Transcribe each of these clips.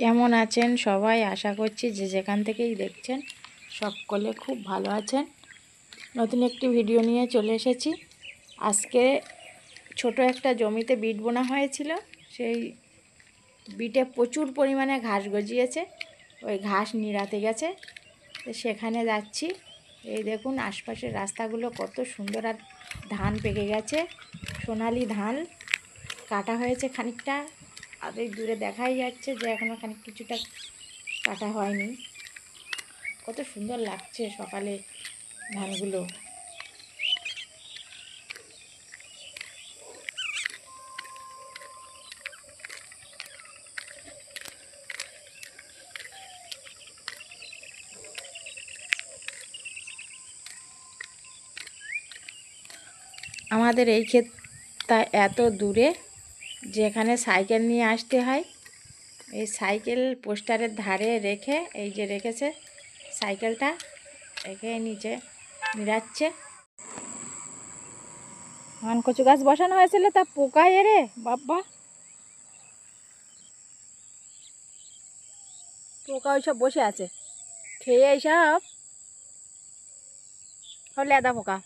কেমন আছেন সবাই? আশা করছি যে যেখান থেকেই দেখছেন সকলে খুব ভালো আছেন। নতুন একটি ভিডিও নিয়ে চলে এসেছি। আজকে ছোট একটা জমিতে বিট বোনা হয়েছিল। সেই বিটে প্রচুর পরিমাণে ঘাস গজিয়েছে। ওই ঘাস নিড়াতে গেছে, তো সেখানে যাচ্ছি। এই দেখুন আশপাশের রাস্তাগুলো কত সুন্দর, আর ধান পেকে গেছে, সোনালি ধান কাটা হয়েছে খানিকটা, আর এই দূরে দেখাই যাচ্ছে যে এখনও কিছুটা কাটা হয়নি। কত সুন্দর লাগছে সকালে ধানগুলো। আমাদের এই ক্ষেতটা এত দূরে, যেখানে সাইকেল নিয়ে আসতে হয়। এই সাইকেল পোস্টারের ধারে রেখে, এই যে রেখেছে সাইকেলটা, রেখে নিচে নিড়াচ্ছে। ধান কচু গাছ বসানো হয়েছিল, তা পোকা এরে বাবা, পোকা ওইসব বসে আছে খেয়ে, এইসব সব লেদা পোকা।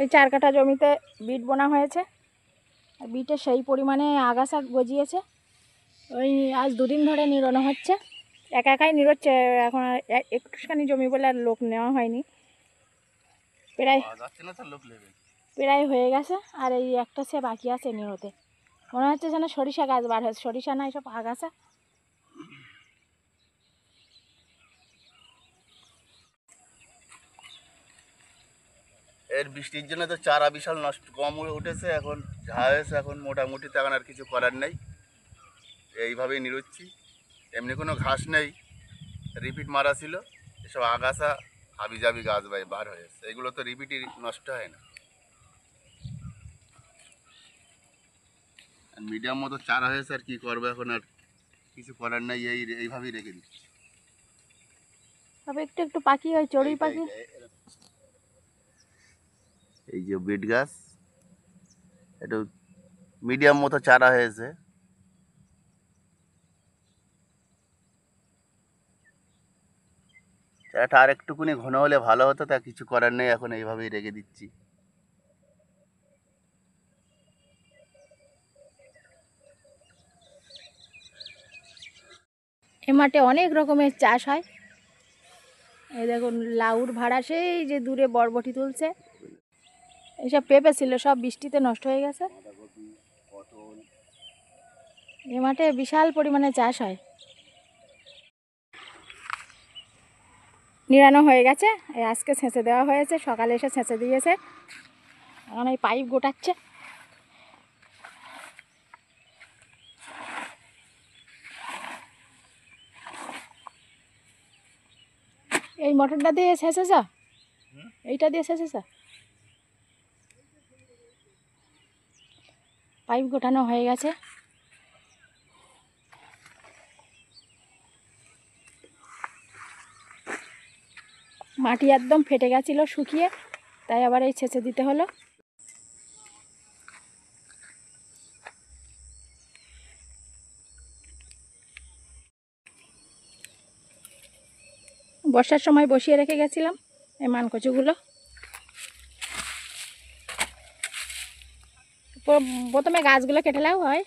এই 4 কাঠা জমিতে বিট বোনা হয়েছে। বিটে সেই পরিমাণে আগাছা গজিয়েছে। ওই আজ 2 দিন ধরে নিড়ানো হচ্ছে, একা একাই নিড়োচ্ছে। এখন একটুখানি জমি বলে আর লোক নেওয়া হয়নি, প্রায় হয়ে গেছে। আর এই একটা সে বাকি আছে নিড়োতে। মনে হচ্ছে যেন সরিষা গাছ বার হয়েছে, সরিষা না, এসব আগাছা। এর বৃষ্টির জন্য তো চারা বিশাল নষ্ট কম উঠেছে, এখন যা হয়েছে এখন মোটামুটি তো এখন আর কিছু করার নেই, এইভাবেই নিরুচ্ছি। এমনি কোনো ঘাস নেই, রিপিট মারা ছিল, এসব আগাছা হাবিজাবি গাছ বার হয়েছে, এগুলো তো রিপিটই নষ্ট হয় না। মিডিয়াম মতো চারা হয়েছে, আর কি করবো, এখন আর কিছু করার নেই, এইভাবেই রেখে দিচ্ছি। তবে একটু একটু পাখি হয়, চড়ুই পাখি। এই যে বিট গাছ, একটু মিডিয়াম মতো চারা হয়েছে। চারাটা আর একটুকুনি ঘন হলে ভালো হতো, তা কিছু করার নেই, এখন এইভাবেই রেখে দিচ্ছি। এ মাঠে অনেক রকমের চাষ হয়। এই দেখুন লাউর ভাড়া, সেই যে দূরে বরবটি তুলছে। এইসব পেঁপে ছিল, সব বৃষ্টিতে নষ্ট হয়ে গেছে। এ মাঠে বিশাল পরিমাণে চাষ হয়। নিড়ানো হয়ে গেছে, এই আজকে ছেঁচে দেওয়া হয়েছে, সকালে এসে ছেঁচে দিয়েছে। এখন এই পাইপ গোটাচ্ছে। এই মোটরটা দিয়ে ছেঁচেছ? এইটা দিয়ে ছেঁচেছ? পাইপ গোটানো হয়ে গেছে। মাটি একদম ফেটে গেছিলো শুকিয়ে, তাই আবার এই ছেঁচে দিতে হলো। বর্ষার সময় বসিয়ে রেখে গেছিলাম এই মানকচুগুলো। প্রথমে গাছগুলো কেটে নেওয়া হয়।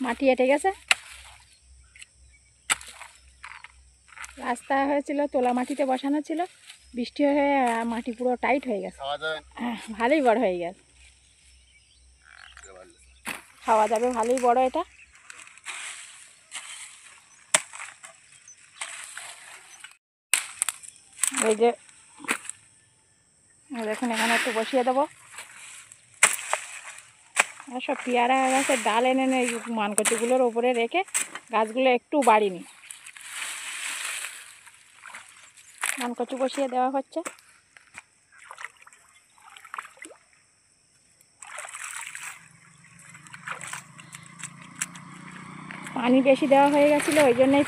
মাটি এঁটে গেছে, রাস্তা হয়েছিল, তোলা মাটিতে বসানো ছিল, বৃষ্টি হয়ে মাটি পুরো টাইট হয়ে গেছে। ভালোই বড় হয়ে গেছে, খাওয়া যাবে, ভালোই বড় এটা। এই যে দেখুন, এখানে একটু বসিয়ে দেবো। আর সব পেয়ারা গাছের ডাল এনে এই মানকচুগুলোর ওপরে রেখে গাছগুলো একটু বাড়িনি। মানকচু বসিয়ে দেওয়া হচ্ছে। পানি বেশি দেওয়া হয়ে গেছিলো, ওই জন্যই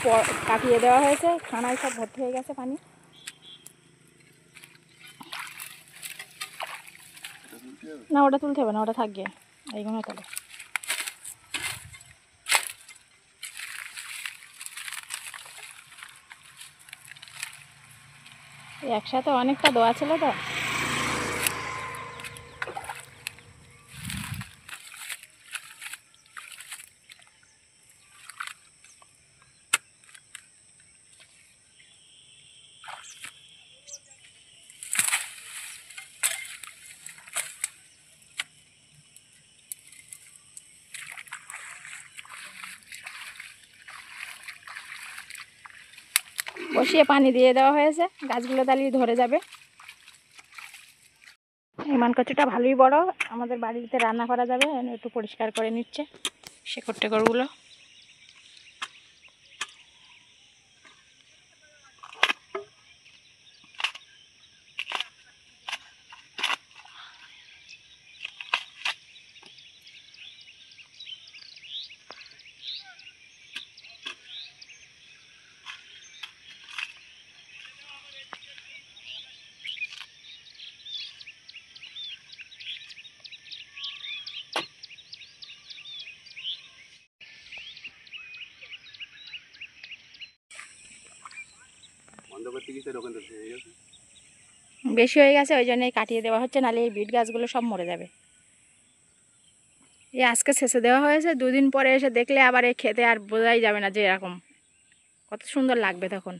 কাটিয়ে দেওয়া হয়েছে। খানায় সব ভর্তি হয়ে গেছে পানি। না, ওটা তুলতে হবে না, ওটা থাকবে, এইগুলো তোলে। একসাথে অনেকটা দেওয়া ছিল তো। বসিয়ে পানি দিয়ে দেওয়া হয়েছে, গাছগুলো তাহলেই ধরে যাবে। এই মানকচুটা ভালোই বড়, আমাদের বাড়িতে রান্না করা যাবে। একটু পরিষ্কার করে নিচ্ছে শেকড় টেকড়গুলো। বেশি হয়ে গেছে, ওই জন্যই কাটিয়ে দেওয়া হচ্ছে, নাহলে এই বিট গাছগুলো সব মরে যাবে। এই আজকে শেষে দেওয়া হয়েছে, দুদিন পরে এসে দেখলে আবার এই খেতে আর বোঝাই যাবে না যে এরকম কত সুন্দর লাগবে তখন।